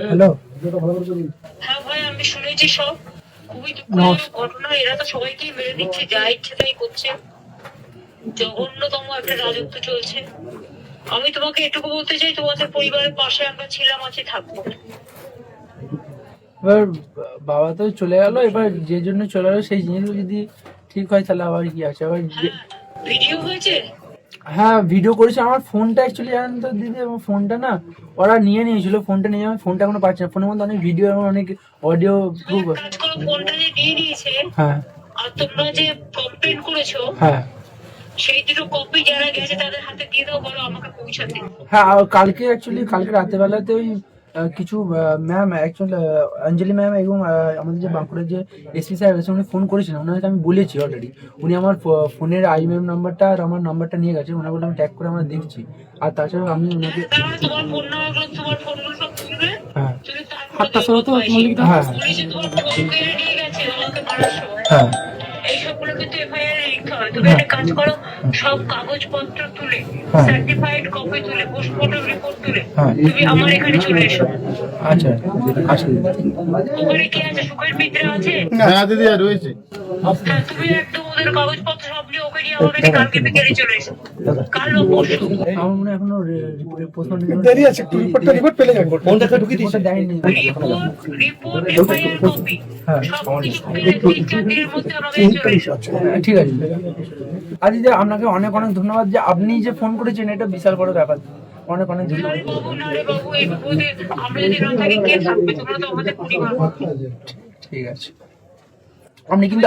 Hello. হ্যাঁ ভাই, আমি শুনেছি সব। খুবই দুঃখজনক ঘটনা। এরা তো সবাইকেই মেরে দিচ্ছে, যা ইচ্ছে তাই করছে। জঘন্যতম একটা রাজত্ব চলছে। আমি তোমাকে এটুকু বলতে চাই, তোমাদের পরিবারের পাশে আমরা ছিলাম, আছি, থাকবো। এবার বাবা তো চলে গেল, এবার যে জন্য চলে গেলো সেই জিনিসগুলো যদি ঠিক হয় তাহলে আবার কি আছে আবার হ্যাঁ, ভিডিও হয়েছে। হ্যাঁ ভিডিও করেছে। আমার ফোনটা অ্যাকচুয়ালি জানেন তো দিদি, আমার ফোনটা না ওরা নিয়ে নিয়েছিল। ফোনটা নিয়ে আমি ফোনটা এখনো পাচ্ছি না। ফোনের মধ্যে অনেক ভিডিও এবং অনেক অডিও তুমি প্রুফ এক কাজ করো, ফোনটা যে নিয়ে নিয়েছে হ্যাঁ আর তোমরা যে কমপ্লেন করেছো, হ্যাঁ সেই দুটো কপি যারা গেছে তাদের হাতে দিয়ে দাও, বলো আমাকে পৌঁছাতে। হ্যাঁ। আর কালকে অ্যাকচুয়ালি কালকে রাতের বেলাতে ওই কিছু ম্যাম অ্যাকচুয়ালি অঞ্জলি ম্যাম এবং আমাদের যে বাঁকুড়ার যে এসপি সাহেব আছে উনি ফোন করেছিলেন। ওনাকে আমি বলেছি অলরেডি। উনি আমার ফোনের আইএমএম নাম্বারটা আর আমার নাম্বারটা নিয়ে গেছে। ওনাকে বলে আমি ট্যাগ করে আমরা দেখছি। আর তাছাড়াও আমি ওনাকে তারা তোমার ফোন নাম্বার, তোমার ফোনগুলো সব তুলবে। হ্যাঁ তুমি তারপরে হ্যাঁ পুলিশে তোমার ফোন কেড়ে নিয়ে গেছে তোমাকে মারার সময়। হ্যাঁ এইসবগুলো কিন্তু এফআইআর লিখতে হয়। তুমি একটা কাজ করো, সব কাগজপত্র তুলে, হ্যাঁ। সার্টিফাইড কপি তুলে, পোস্টমর্টম রিপোর্ট তুলে হ্যাঁ। তুমি আমার এখানে চলে এসো। আচ্ছা আচ্ছা ওখানে কি আছে? সুখের মিত্র আছে। হ্যাঁ দিদি রয়েছে। হ্যাঁ, তুমি একদম ওদের কাগজপত্র সব নিয়ে ওকে নিয়ে আমার কাছে কালকে বিকেলে চলে এসো। কাল বা পরশু। আমার মনে হয় এখনো দেরি আছে, একটু রিপোর্ট পেলে যাবে। ফোনটা ঢুকিয়ে দিয়েছে দেয়নি। রিপোর্ট এফআইআর কপি হ্যাঁ। সবকিছু পেলে 3-4 দিনের মধ্যে আমাকে চলে এসো। ঠিক আছে। আর দিদি আপনাকে অনেক অনেক ধন্যবাদ যে আপনি যে ফোন করেছেন, এটা বিশাল বড় ব্যাপার। অনেক অনেক ধন্যবাদ। নারে বাবু, নারে বাবু, এই বিপদে আমরা যদি না থাকি কে থাকবে? তোমরা তো আমাদের পরিবার। ঠিক আছে। আপনি কিন্তু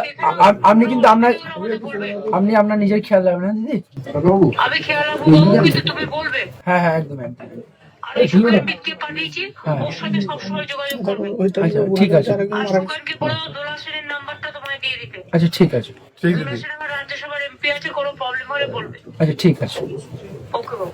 আপনি কিন্তু আপনি আপনার নিজের খেয়াল রাখবেন না দিদি। আমি খেয়াল রাখবো বাবু, কিন্তু তুমি বলবে। হ্যাঁ হ্যাঁ একদম একদম। আর এই সুখের মিত্রকে পাঠিয়েছি, হ্যাঁ। ওর সাথে সবসময় যোগাযোগ করবে। আচ্ছা ঠিক আছে। আর সুখেরকে বলো দোলা সেনের নাম্বারটা তোমায় দিয়ে দিতে। আচ্ছা ঠিক আছে। ঠিক দোলা দিদি। সেন আমার রাজ্যসভার এমপি আছে, কোনো প্রবলেম হলে বলবে। আচ্ছা ঠিক আছে। ওকে বাবু।